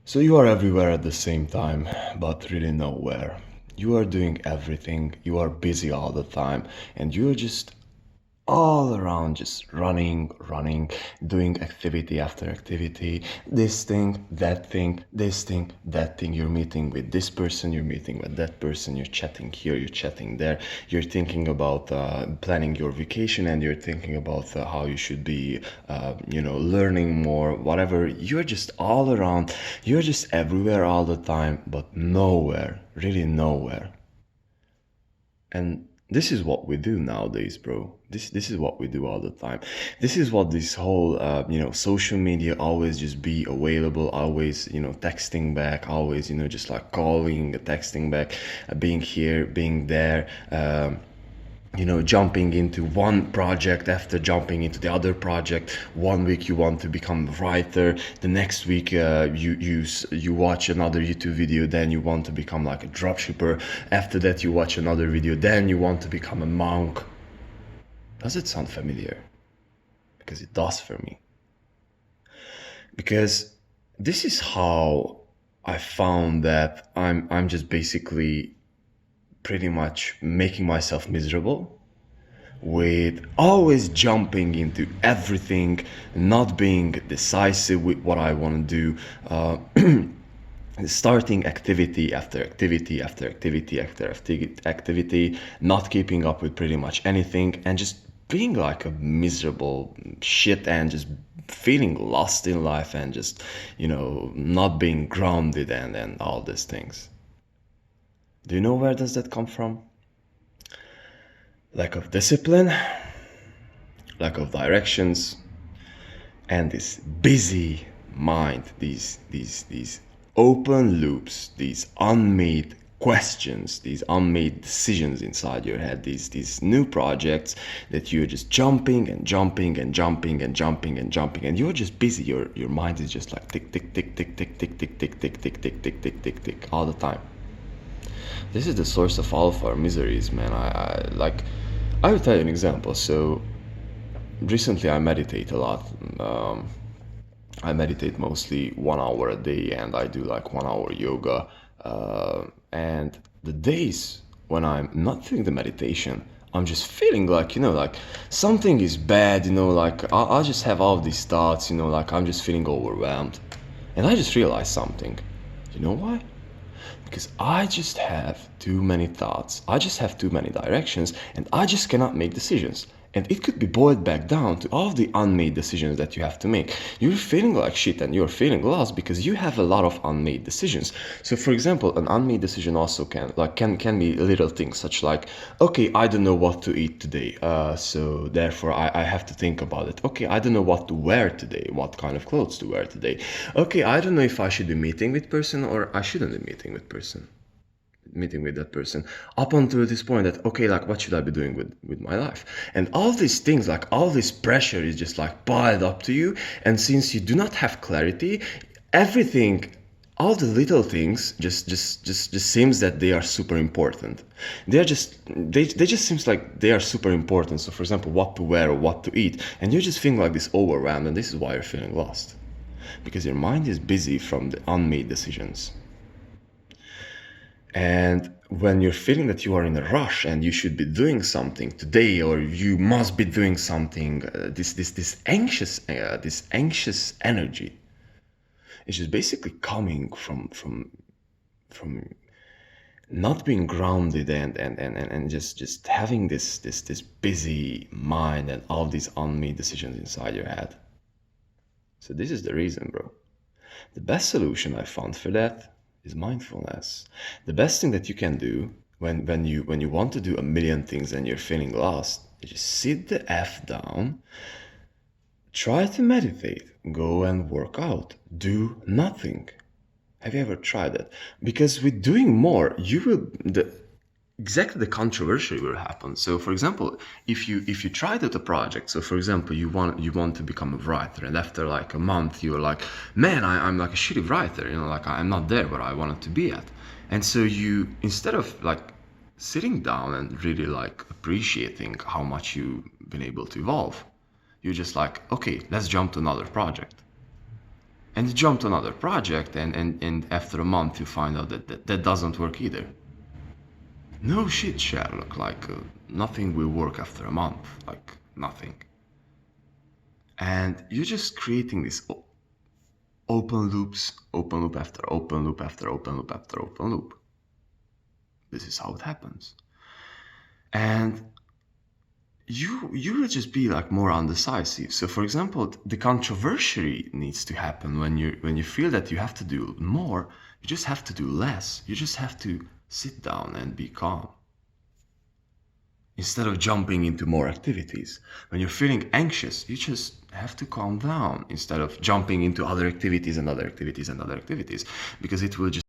So you are everywhere at the same time, but really nowhere. You are doing everything, you are busy all the time, and you are just all around, just running, doing activity after activity, this thing, that thing, this thing, that thing. You're meeting with this person, you're meeting with that person, you're chatting here, you're chatting there, you're thinking about planning your vacation, and you're thinking about how you should be, learning more, whatever. You're just all around, you're just everywhere all the time, but nowhere, really nowhere. And this is what we do nowadays, bro. This is what we do all the time. This is what this whole social media always just be available, always texting back, always just like calling, texting back, being here, being there. Jumping into one project after jumping into the other project. One week you want to become a writer, the next week you watch another YouTube video, then you want to become like a dropshipper. After that you watch another video, then you want to become a monk. Does it sound familiar? Because it does for me. Because this is how I found that I'm just basically pretty much making myself miserable with always jumping into everything, not being decisive with what I want to do, starting activity after activity after activity after activity, not keeping up with pretty much anything, and just being like a miserable shit and just feeling lost in life and just, not being grounded and all these things. Do you know where does that come from? Lack of discipline, lack of directions, and this busy mind, these open loops, these unmade questions, these unmade decisions inside your head, these new projects that you're just jumping and jumping and jumping and jumping and jumping, and you're just busy. Your mind is just like tick tick tick tick tick tick tick tick tick tick tick tick tick tick tick all the time. This is the source of all of our miseries, man. I will tell you an example. So recently I meditate a lot. I meditate mostly 1 hour a day, and I do like 1 hour yoga. And the days when I'm not doing the meditation, I'm just feeling like, like something is bad, like I'll just have all of these thoughts, like I'm just feeling overwhelmed. And I just realized something. You know why? Because I just have too many thoughts, I just have too many directions, and I just cannot make decisions. And it could be boiled back down to all of the unmade decisions that you have to make. You're feeling like shit and you're feeling lost because you have a lot of unmade decisions. So for example, an unmade decision also can be little things such like, okay, I don't know what to eat today. So therefore I have to think about it. Okay, I don't know what to wear today, what kind of clothes to wear today. Okay, I don't know if I should be meeting with person or I shouldn't be meeting with that person, up until this point that, okay, like what should I be doing with my life? And all these things, like all this pressure is just like piled up to you, and since you do not have clarity, everything, all the little things just seems that they are super important. They just seems like they are super important. So for example, what to wear or what to eat, and you're just feeling like this overwhelmed, and this is why you're feeling lost, because your mind is busy from the unmade decisions. And when you're feeling that you are in a rush and you should be doing something today, or you must be doing something, this anxious energy is just basically coming from not being grounded and just having this busy mind and all these unmade decisions inside your head. So this is the reason, bro. The best solution I found for that is mindfulness. The best thing that you can do when you want to do a million things and you're feeling lost, is just sit the F down, try to meditate, go and work out, do nothing. Have you ever tried that? Because with doing more, you will exactly the controversy will happen. So for example, if you tried out a project, so for example you want to become a writer, and after like a month you're like, man, I'm like a shitty writer, like I'm not there where I wanted to be at. And so you, instead of like sitting down and really like appreciating how much you've been able to evolve, you're just like, okay, let's jump to another project. and you jump to another project, and after a month you find out that doesn't work either. No shit, Sherlock, like nothing will work after a month, like nothing. And you're just creating this open loops, open loop after open loop after open loop after open loop. This is how it happens. And you will just be like more undecisive. So for example, the controversy needs to happen when you feel that you have to do more. You just have to do less. You just have to sit down and be calm instead of jumping into more activities. When you're feeling anxious, you just have to calm down instead of jumping into other activities and other activities and other activities, because it will just